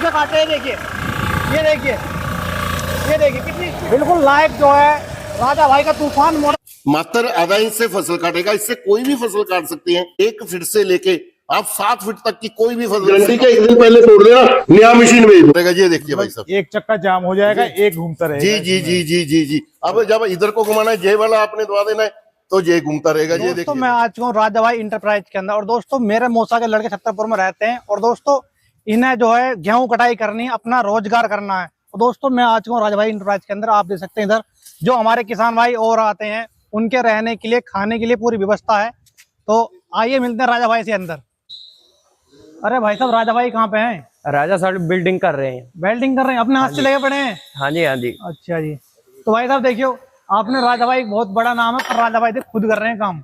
से काटे हैं। देखिए ये देखिए, ये देखिए कितनी बिल्कुल लाइव जो है राजा भाई का तूफान मॉडल। मात्र आधा इंच से फसल काटेगा, इससे कोई भी फसल काट सकते हैं। 1 फीट से लेके आप 7 फीट तक की कोई भी फसल, गारंटी के 1 दिन पहले तोड़ देना, नया मशीन भेज देगा। ये देखिए भाई साहब, एक चक्का जाम हो जाएगा, एक घूमता रहेगा। जी जी जी जी जी जी। अब जब इधर को घुमाना है, जे वाला आपने दबा देना है तो ये घूमता रहेगा। ये दोस्तों देखिए, मैं आ चुका हूँ राजा भाई इंटरप्राइज के अंदर, और दोस्तों मेरे मौसा के लड़के छतरपुर में रहते हैं, और दोस्तों इन्हें जो है गेहूं कटाई करनी है, अपना रोजगार करना है। तो दोस्तों मैं आ चुका हूँ राजा भाई इंटरप्राइज के अंदर। आप देख सकते हैं इधर जो हमारे किसान भाई और आते हैं, उनके रहने के लिए, खाने के लिए पूरी व्यवस्था है। तो आइए मिलते हैं राजा भाई से अंदर। अरे भाई साहब, राजा भाई कहाँ पे हैं? राजा साहब बिल्डिंग कर रहे हैं। वेल्डिंग कर रहे हैं, अपने हाथ से लगे पड़े हैं। हाँ जी, हाँ जी। अच्छा जी। तो भाई साहब देखियो, आपने राजा भाई बहुत बड़ा नाम है, पर राजा भाई खुद कर रहे हैं काम।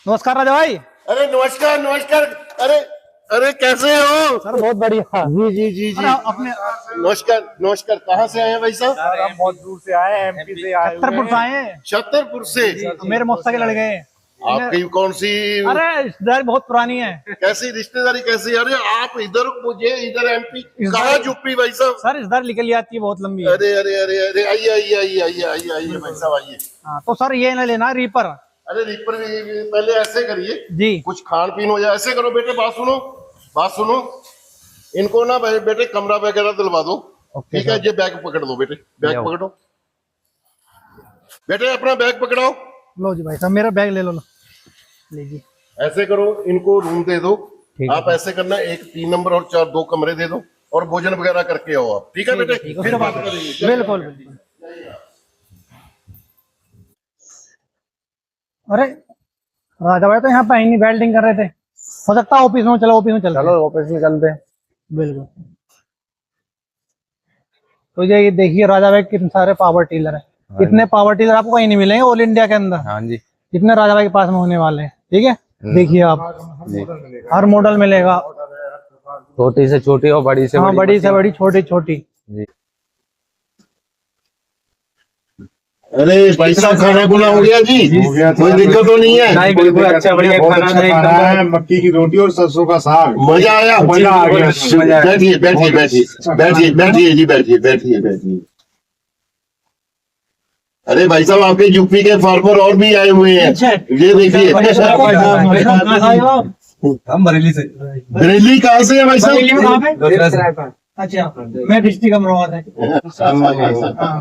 नमस्कार राजा भाई। अरे नमस्कार नमस्कार। अरे अरे कैसे हो सर? बहुत बढ़िया। जी जी जी जी। अपने नमस्कार नमस्कार। कहाँ से आए हैं भाई साहब? हम बहुत दूर से आए हैं, एमपी से आए हुए छतरपुर से आए हैं। छतरपुर से? मेरे मौसा के लड़के हैं। आपकी कौन सी? अरे रिश्तेदारी बहुत पुरानी है। कैसी रिश्तेदारी कैसी? अरे आप इधर, मुझे इधर एमपी, कहाँ यूपी भाई साहब? सर रिश्तेदारी निकल जाती है बहुत लंबी। अरे अरे अरे अरे, आइए आइए आइए आइए आइए आइए भाई साहब आइए। हाँ तो सर ये ना लेना रीपर। अरे रीपर भी पहले ऐसे करिए जी, कुछ खान पीन हो जाए। ऐसे करो बेटे, बात सुनो बात सुनो। इनको ना बेटे कमरा वगैरह दिलवा दो, ठीक है? ये बैग पकड़ दो बेटे, बैग पकड़ो बेटे, अपना बैग पकड़ाओ। लो जी भाई साहब, मेरा बैग ले लो। लीजिए। ऐसे करो, इनको रूम दे दो। आप ऐसे करना, 1 3 नंबर और 4 2 कमरे दे दो, और भोजन वगैरह करके आओ आप, ठीक है बेटे? फिर बात करेंगे। बिल्कुल बिल्कुल। अरे राजा भाई तो यहाँ पे ही नहीं, वेल्डिंग कर रहे थे। हो सकता है ऑफिस में। चलो ऑफिस में चलते हैं। चलो ऑफिस निकलते हैं। बिल्कुल। तो ये देखिए राजा भाई कितने सारे पावर टीलर है। इतने पावर टीलर आपको कहीं नहीं मिलेंगे ऑल इंडिया के अंदर। हाँ जी। जितने राजा भाई के पास में होने वाले हैं, ठीक है? देखिए आप, हर मॉडल मिलेगा, छोटी से छोटी और बड़ी से हाँ बड़ी से बड़ी, छोटी छोटी। जी। अरे भाई साहब, खाना खुना हो गया जी? हो गया। कोई दिक्कत तो नहीं है? नहीं, बिल्कुल अच्छा बढ़िया खाना है। मक्की की रोटी और सरसों का साग। मजा आया? मजा आ गया। बैठिए बैठिए बैठिए बैठिए बैठिए जी, बैठिए बैठिए बैठिए। अरे भाई साहब, आपके यूपी के फार्मर और भी आए हुए हैं। ये देखिए। हम बरेली से। बरेली कहाँ से है भाई साहब? अच्छा, मैं डिस्ट्रिक्ट अमरोहा से।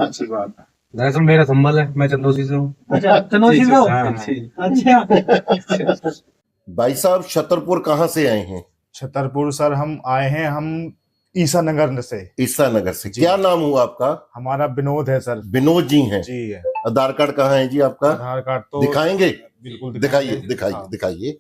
अच्छी बात है। दरअसल मेरा संबल है, मैं चंदौसी से हूँ। अच्छा, चंदौसी से हो? अच्छा। भाई साहब छतरपुर कहाँ से आए हैं? छतरपुर सर हम आए हैं, हम ईसा नगर से। ईसा नगर से। क्या नाम हुआ आपका? हमारा विनोद है सर। विनोद जी हैं जी है। आधार कार्ड कहाँ है जी आपका? आधार कार्ड तो दिखाएंगे? बिल्कुल दिखाइए दिखाइए हाँ। दिखाइए।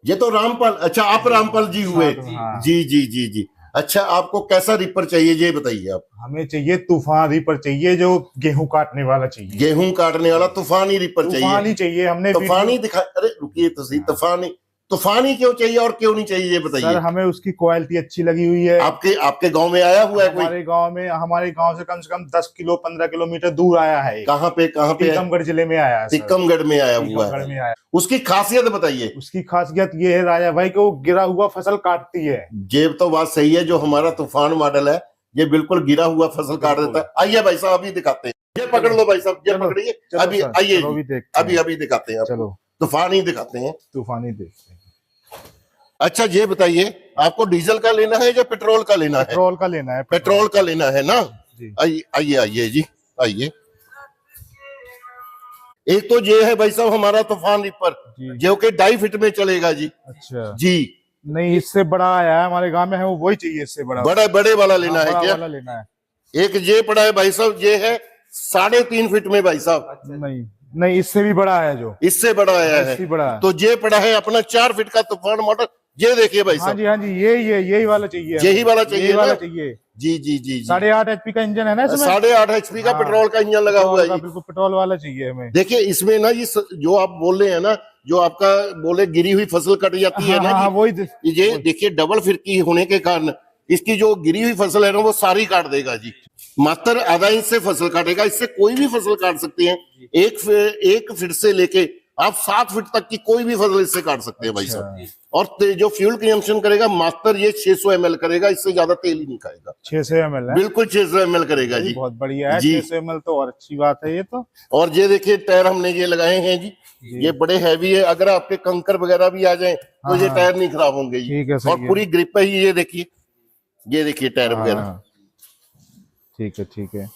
ये तो रामपाल, अच्छा आप रामपाल जी हुए? हाँ। जी जी जी जी। अच्छा, आपको कैसा रिपर चाहिए ये बताइए आप। हमें चाहिए तूफान रिपर चाहिए, जो गेहूं काटने वाला चाहिए। गेहूं काटने वाला तूफानी रिपर तूफान ही चाहिए? चाहिए। हमने तूफानी दिखा, अरे रुकिए तो सही। तूफानी क्यों चाहिए और क्यों नहीं चाहिए ये सर बताइए। हमें उसकी क्वालिटी अच्छी लगी हुई है। आपके गांव में आया हुआ है कोई? हमारे गांव से कम 10 किलो 15 किलोमीटर दूर आया है। कहाँ पे टीकमगढ़ जिले में आया है सर। टीकमगढ़ में आया हुआ टीकमगढ़ में है। आया। उसकी खासियत बताइए। उसकी खासियत ये है राजा भाई कि वो गिरा हुआ फसल काटती है। ये तो बात सही है, जो हमारा तूफान मॉडल है ये बिल्कुल गिरा हुआ फसल काट देता है। आइए भाई साहब, अभी दिखाते हैं। ये पकड़ लो भाई साहब, ये पकड़िए। अभी आइए, अभी दिखाते हैं। चलो तूफान ही दिखाते हैं। तूफानी देखते हैं। अच्छा ये बताइए, आपको डीजल का लेना है या पेट्रोल का लेना है? पेट्रोल का लेना है। पेट्रोल का लेना है ना? जी। आइए आइए आइए जी, आइए। एक तो ये है भाई साहब हमारा तूफान रिपर, जो कि 2.5 फीट में चलेगा जी। अच्छा जी नहीं, इससे बड़ा आया है हमारे गांव में, है वो वही चाहिए। इससे बड़े वाला लेना है क्या? वाला लेना है। एक ये पड़ा है भाई साहब, ये है 3.5 फीट में भाई साहब। नहीं इससे भी बड़ा है, जो इससे बड़ा आया है। इससे बड़ा है। तो ये पड़ा है अपना 4 फीट का तूफान मॉडल। ये देखिए भाई साहब। हाँ जी यही वाला चाहिए। यही वाला चाहिए, यही वाला ना? चाहिए। जी जी जी जी। 8.5 HP का इंजन है ना इसमें? 8.5 HP का पेट्रोल का इंजन लगा हुआ है जी। बिल्कुल पेट्रोल वाला चाहिए हमें। देखिए इसमें ना, ये जो आप बोल रहे हैं ना, जो आपका बोले गिरी हुई फसल कट जाती है ना, वही ये देखिए डबल फिरकी होने के कारण इसकी जो गिरी हुई फसल है ना वो सारी काट देगा जी। मात्र आधा इंच से फसल काटेगा, इससे कोई भी फसल काट सकते हैं। एक फीट से लेके आप 7 फीट तक की कोई भी फसल इससे काट सकते हैं भाई साहब। और जो फ्यूल कंजम्पशन करेगा मात्र ये 600 ml करेगा, इससे ज्यादा तेल ही नहीं खाएगा। 600 ml है, बिल्कुल 600 ml करेगा जी। बहुत बढ़िया है जी। 600 ml तो और अच्छी बात है ये तो। और ये देखिए टायर हमने ये लगाए हैं जी, ये बड़े हैवी है, अगर आपके कंकर वगैरह भी आ जाए तो ये टायर नहीं खराब होंगे जी। ठीक है, सही और है। पूरी ग्रिप है ये देखिए टायर वगैरह। हाँ, ठीक है,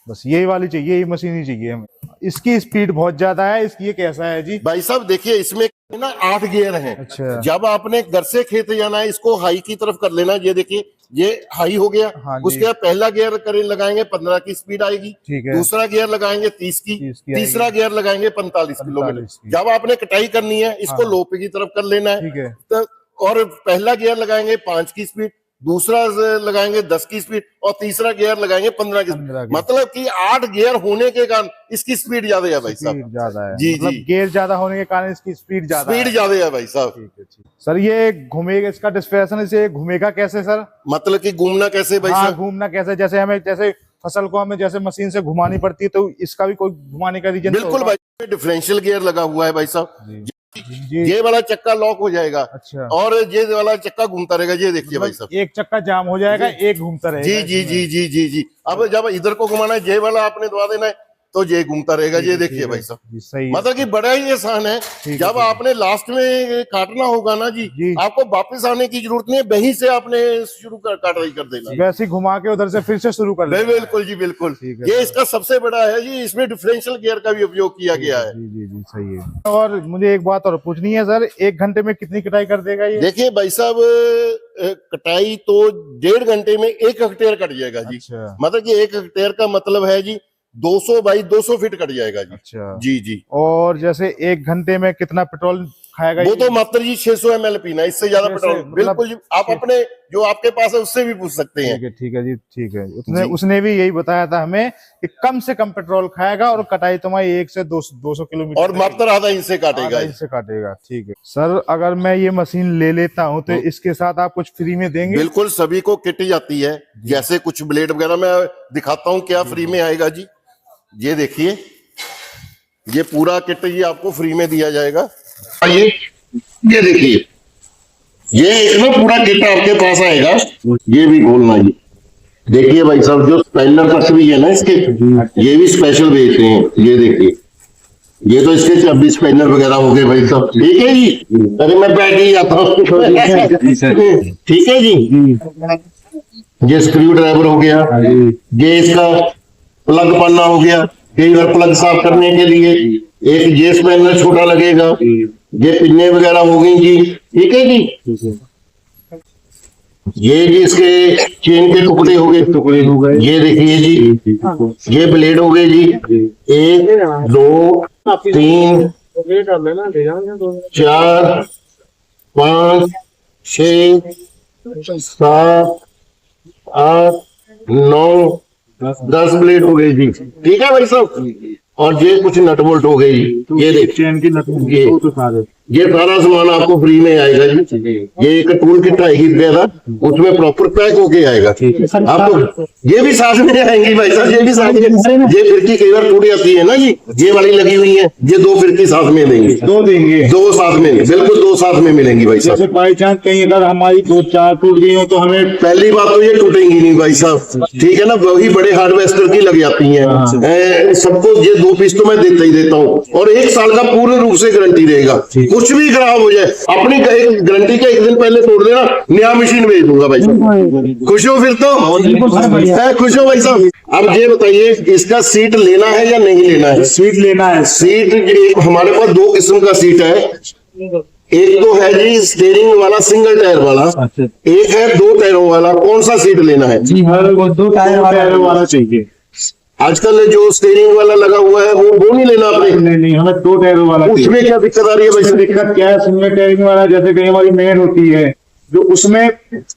बस यही वाली चाहिए, यही मशीन ही चाहिए हमें। इसकी स्पीड बहुत ज्यादा है, इसकी ये कैसा है जी? भाई साहब देखिए इसमें ना 8 गियर हैं। अच्छा। जब आपने घर से खेत जाना है इसको हाई की तरफ कर लेना। ये देखिए ये हाई हो गया। हाँ जी। उसके बाद पहला गियर करें लगाएंगे 15 की स्पीड आएगी। ठीक है। दूसरा गियर लगाएंगे 30 की। 30 की तीसरा गियर लगाएंगे 45 किलोमीटर। की। जब आपने कटाई करनी है इसको हाँ। लो पे की तरफ कर लेना है। ठीक है। तो और पहला गियर लगाएंगे 5 की स्पीड, दूसरा लगाएंगे 10 की स्पीड और तीसरा गियर लगाएंगे 15 की 15 स्पीड। की। मतलब कि 8 गियर होने के कारण इसकी स्पीड ज्यादा है भाई साहब। स्पीड ज्यादा है, जी, मतलब जी। गियर ज्यादा होने के कारण इसकी स्पीड ज्यादा है। ज्यादा है भाई साहब। ठीक है, ठीक। सर ये घूमेगा, इसका डिस्प्लेसन इसे घूमेगा कैसे सर? मतलब कि घूमना कैसे भाई हाँ, साहब? घूमना कैसे? जैसे हमें जैसे फसल को हमें जैसे मशीन से घुमानी पड़ती है तो इसका भी कोई घुमाने का रीजन? बिल्कुल भाई, डिफरेंशियल गियर लगा हुआ है भाई साहब। जी। ये वाला चक्का लॉक हो जाएगा। अच्छा। और ये वाला चक्का घूमता रहेगा। ये देखिए भाई साहब, एक चक्का जाम हो जाएगा, एक घूमता रहेगा। जी जी जी जी जी जी। अब जब इधर को घुमाना है ये वाला आपने दबा देना है तो ये घूमता रहेगा। ये देखिए भाई साहब, जी, सही है। मतलब कि बड़ा ही आसान है। जब आपने लास्ट में काटना होगा ना जी, आपको वापस आने की जरूरत नहीं है, वहीं से आपने शुरू काटाई कर देना। वैसे ही घुमा के उधर से फिर से शुरू कर लेना। बिल्कुल जी बिल्कुल। ये इसका सबसे बड़ा है जी, इसमें डिफरेंशियल गियर का भी उपयोग किया गया है। जी जी जी, सही है। और मुझे एक बात और पूछनी है सर, 1 घंटे में कितनी कटाई कर देगा ये? देखिए भाई साहब, कटाई तो 1.5 घंटे में 1 हेक्टेयर कट जाएगा जी। अच्छा। मतलब कि 1 हेक्टेयर का मतलब है जी 200 बाई 200 फीट कट जाएगा जी। अच्छा। जी जी। और जैसे 1 घंटे में कितना पेट्रोल खाएगा वो ये? तो मात्र जी 600 ml पीना, इससे ज्यादा पेट्रोल मतलब बिल्कुल जी। आप अपने जो आपके पास है उससे भी पूछ सकते हैं। ठीक है जी, ठीक है। उसने भी यही बताया था हमें कि कम से कम पेट्रोल खाएगा और कटाई तुम्हारी 1 से 200 किलोमीटर और मात्र आधा इंच से काटेगा। से काटेगा। ठीक है सर, अगर मैं ये मशीन ले लेता हूँ तो इसके साथ आप कुछ फ्री में देंगे? बिल्कुल, सभी को किट जाती है। जैसे कुछ ब्लेड वगैरह मैं दिखाता हूँ क्या फ्री में आएगा जी। ये देखिए, ये पूरा किट ये आपको फ्री में दिया जाएगा। ये देखिए, ये एक ना पूरा किट आपके पास आएगा। ये भी खोलना जी। देखिए भाई साहब, जो स्पेनर तक भी है ना इसके, ये भी स्पेशल भेजते हैं। ये देखिए, ये तो इसके 26 स्पेनर वगैरह हो गए भाई साहब। ठीक है जी, अरे मैं बैठ ही जाता हूँ। ठीक है जी। ये स्क्रू ड्राइवर हो गया, ये इसका प्लग पन्ना हो गया, कई बार प्लग साफ करने के लिए। एक ये स्पेनर छोटा लगेगा, ये पिन्ने वगैरह हो गई जी। ठीक है जी। ये जी इसके चेन के टुकड़े हो गए। ये देखिए जी, ये ब्लेड हो गए जी। 1 2 3 4 5 6 7 8 9 10 ब्लेड हो गई जी। ठीक है भाई साहब। और ये कुछ नट बोल्ट हो गई। ये देखिए चेन की नट, ये सारा सामान आपको फ्री में आएगा जी। ये एक टूल किट आएगी वगैरह, उसमें प्रॉपर पैक होके आएगा। आपको ये भी साथ में आएंगी भाई साहब, ये भी साथ में। ये फिरकी कई बार टूट जाती है ना जी, ये वाली लगी हुई है, ये 2 फिरकी साथ में देंगे। 2 देंगे? 2 साथ में, बिल्कुल 2 साथ में मिलेंगी भाई साहब। जैसे बाई चांस कहीं अगर हमारी 2-4 टूट गई हो तो हमें? पहली बात तो ये टूटेंगी नहीं भाई साहब, ठीक है ना। वही बड़े हार्वेस्टर की लग जाती है। सबको ये 2 पीस तो मैं देता ही देता हूँ। और 1 साल का पूर्ण रूप से गारंटी रहेगा। कुछ भी खराब हो जाए, अपनी गारंटी के 1 दिन पहले तोड़ देना, नया मशीन भेज दूंगा भाई साहब। खुश हो फिर तो? खुश हो भाई साहब। अब ये बताइए, इसका सीट लेना है या नहीं लेना है? सीट लेना है। सीट हमारे पास 2 किस्म का सीट है। एक तो है जी स्टीयरिंग वाला सिंगल टायर वाला, एक है 2 टायरों वाला। कौन सा सीट लेना है? जी हाँ, वो 2 टायर वाला चाहिए। आजकल जो स्टीयरिंग वाला लगा हुआ है वो नहीं लेना आपने? नहीं, हमें 2 टायरों वाला। उसमें क्या दिक्कत आ रही है भाई? दिक्कत क्या है? सिंगल टायरिंग वाला जैसे कई हमारी मेन होती है जो उसमें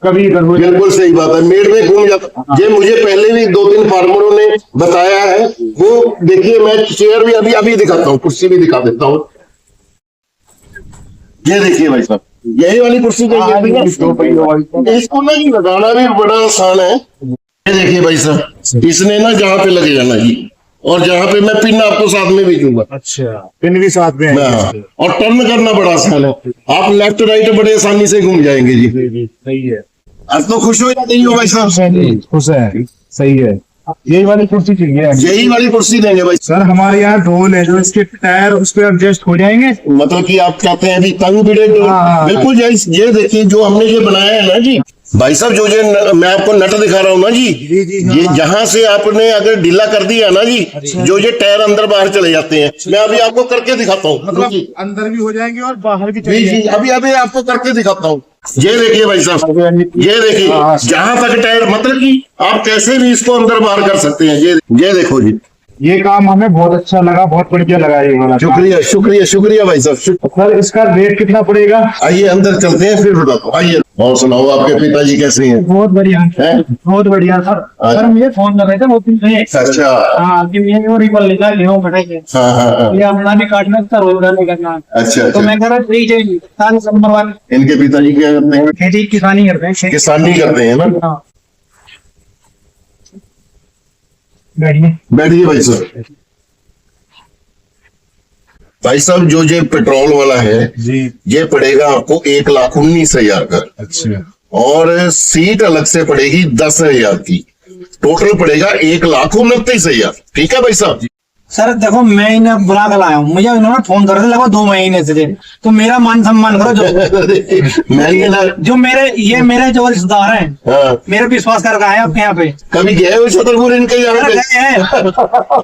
कभी इधर हो जाए। बिल्कुल सही बात है, मेड़ में घूम जाता। ये मुझे पहले भी 2-3 फार्मरों ने बताया है। वो देखिए, मैं चेयर भी अभी दिखाता हूँ, कुर्सी भी दिखा देता हूँ। ये देखिए भाई साहब, यही वाली कुर्सी चाहिए। इसको ना लगाना भी बड़ा आसान है। ये देखिए भाई साहब, इसने ना जहाँ पे लगे जाना जी, और जहाँ पे मैं पिन आपको साथ में भेजूंगा। अच्छा, पिन भी साथ में है। हाँ, और टर्न करना बड़ा आसान है, आप लेफ्ट राइट बड़े आसानी से घूम जाएंगे जी। सही है। अब तो खुश हो या नहीं हो भाई साहब? खुश है, सही है। यही वाली कुर्सी चाहिए। यही वाली कुर्सी देंगे भाई। सर हमारे यहाँ ढोल है जो इसके टायर उस पर एडजस्ट हो जाएंगे। मतलब कि आप कहते हैं अभी तंग भिड़े तो हाँ। बिल्कुल ये देखिए जो हमने ये बनाया है ना जी भाई साहब, जो मैं आपको नट दिखा रहा हूँ ना जी, ये जहाँ से आपने अगर ढीला कर दिया ना जी, जो ये टायर अंदर बाहर चले जाते हैं, मैं अभी आपको करके दिखाता हूँ। मतलब अंदर भी हो जाएंगे और बाहर भी जी चले जी, अभी अभी आपको करके दिखाता हूँ। ये देखिए भाई साहब, ये देखिए जहां तक टायर, मतलब कि आप कैसे भी इसको अंदर बाहर कर सकते हैं। ये देखो जी, ये काम हमें बहुत अच्छा लगा, बहुत बढ़िया लगा ये वाला। शुक्रिया शुक्रिया शुक्रिया भाई साहब। सर इसका रेट कितना पड़ेगा? आइए अंदर चलते हैं फिर बताता हूँ। आइए, और सुनाओ आपके पिताजी कैसे हैं? बहुत बढ़िया हैं? बहुत बढ़िया सर। सर मुझे फोन कर रहे थे वो पीछे। अच्छा, हाँ कि ये वो रिबन लेगा गेहूं कटाई हाँ हाँ हाँ, ये अपना भी काटना था रोजगार नहीं करना। अच्छा तो अच्छा। मैं कह रहा ठीक है किसान नंबर वन इनके पिताजी क्या करते हैं? खेती किसानी करते हैं। किसानी करते हैं ना। हाँ। बैठिए। बैठिए भाई साहब। भाई साहब जो ये पेट्रोल वाला है जी। ये पड़ेगा आपको 1,19,000 का, अच्छा, और सीट अलग से पड़ेगी 10,000 की, टोटल पड़ेगा 1,29,000। ठीक है भाई साहब? सर देखो मैं इन्हें बुला कर लाया हूँ, मुझे उन्होंने फोन कर रहे थे लगभग 2 महीने से, तो मेरा मान सम्मान करो। मैंने ना, जो मेरे जो रिश्तेदार हैं हाँ, मेरे विश्वास कर आए आपके यहाँ पे। कभी गए हो छतरपुर इनके यहाँ पे? गए हैं।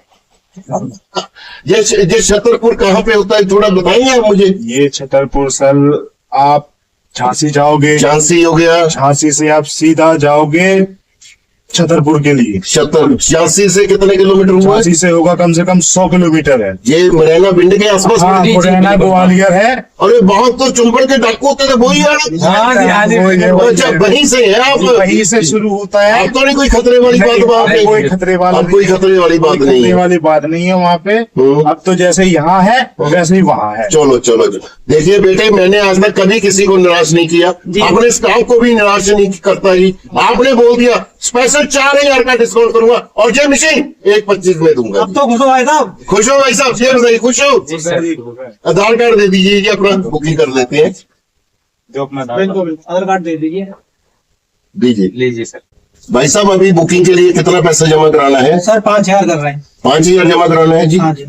ये छतरपुर कहाँ पे होता है, थोड़ा बताएंगे आप मुझे? ये छतरपुर सर, आप झांसी जाओगे, झांसी हो गया, झांसी से आप सीधा जाओगे छतरपुर के लिए। झांसी से कितने किलोमीटर हुआ है? झांसी से होगा कम से कम 100 किलोमीटर है। ये मुरैना भिंड के आसपास हाँ, पड़ती है। मुरैना ग्वालियर है। अरे बहुत तो चुंबड़ के डाकू होते थे, वही है। हाँ जी, हाँ जी। अच्छा, वहीं से है आप? वहीं से शुरू होता है। आप तो नहीं कोई खतरे वाली बात वहाँ पे? कोई खतरे वाला अब कोई खतरे वाली बात नहीं खतरे है। वाली बात नहीं है वहाँ पे। अब तो जैसे यहाँ है वैसे ही वहाँ है। चलो चलो चलो। देखिए बेटे, मैंने आज तक कभी किसी को निराश नहीं किया, अपने स्टाफ को भी निराश नहीं करता जी। आपने बोल दिया स्पेशल 4,000 का डिस्काउंट करूंगा, और ये मशीन 1,25 में दूंगा। अब तो खुश हो भाई साहब। खुश हो भाई साहब? ये बताइए, खुश हो? आधार कार्ड दे दीजिए जी, अपना बुकिंग कर लेते हैं। जो अपना बिल्कुल आधार कार्ड दे दीजिए। दीजिए लीजिए सर। भाई साहब, अभी बुकिंग के लिए कितना पैसा जमा कराना है? सर 5,000 कर रहे हैं। 5,000 जमा कराना है जी। हाँ जी।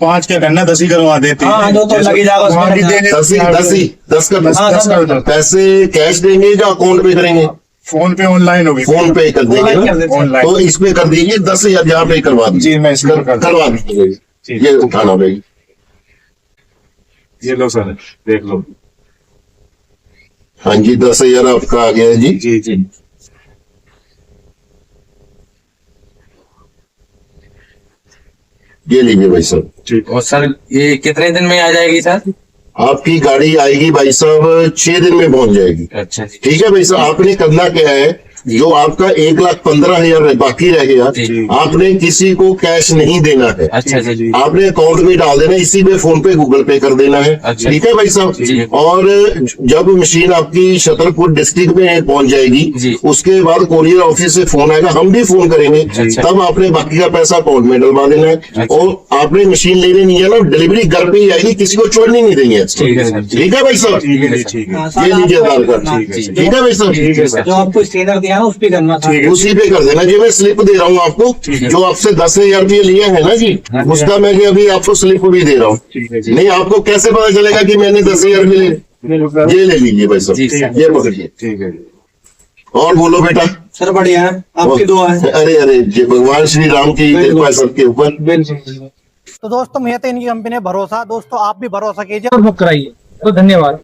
5 क्या करना, 10 ही करवा देते हैं। हाँ, जो तो लग ही जाएगा उसमें। वहाँ भी दे देते 10 का हाँ, 10 सर, का पैसे कैश देंगे या अकाउंट पे करेंगे? फोन पे ऑनलाइन होगी। फोन पे कर देंगे ऑनलाइन कर ना? देते हैं। ऑनलाइन। तो इस पे कर दीजिए 10,000 यहाँ पे करवा दीजिए। जी, मैं इसको कर करवा दीजिए, ठीक। ये उठाना भाई। ये लो सर, देख लो। हाँ जी, 10,000 आपका आ गया है जी। जी जी। ये लीजिए भाई साहब। ठीक। और सर ये कितने दिन में आ जाएगी सर? आपकी गाड़ी आएगी भाई साहब 6 दिन में पहुंच जाएगी। अच्छा जी। ठीक है भाई साहब, आपने करना क्या है, जो आपका 1,15,000 बाकी रह गया, जी। आपने किसी को कैश नहीं देना है। अच्छा जी। आपने अकाउंट में डाल देना, इसी में फोन पे गूगल पे कर देना है। अच्छा। ठीक है भाई जी। साहब? और जब मशीन आपकी छतरपुर डिस्ट्रिक्ट में पहुंच जाएगी, जी। उसके बाद कोरियर ऑफिस से फोन आएगा, हम भी फोन करेंगे, अच्छा। तब आपने बाकी का पैसा अकाउंट में डलवा देना है। अच्छा। और आपने मशीन लेने नहीं जाना, डिलीवरी घर पे ही आएगी, किसी को छोड़ने नहीं देंगे। ठीक है सर। ठीक है भाई साहब? ठीक है जी, ठीक है। हाँ, सर, ये लीजिए आपको- आधार कार्ड। हाँ, ठीक है भाई साहब? ठीक है सर। जो आपको स्कैनर दिया ना उस पे करना था। ठीक है। उसी पे कर देना जी। मैं स्लिप दे रहा हूँ आपको, जो आपसे 10,000 रुपये लिए है ना जी, उसका मैं जी अभी आपको स्लिप भी दे रहा हूँ। ठीक है जी। नहीं, आपको कैसे पता चलेगा कि मैंने 10,000 रुपये लिए? ये ले लीजिए भाई जी, साहब, सर। ये पकड़िए। ठीक है जी। और बोलो बेटा। सर बढ़िया है, आपकी दुआ है। अरे अरे जी, भगवान श्री राम की कृपा है सबके ऊपर। बिल्कुल। तो दोस्तों, मैं तो इनकी कंपनी है भरोसा। दोस्तों आप भी भरोसा कीजिए। बुक कराइए तो धन्यवाद।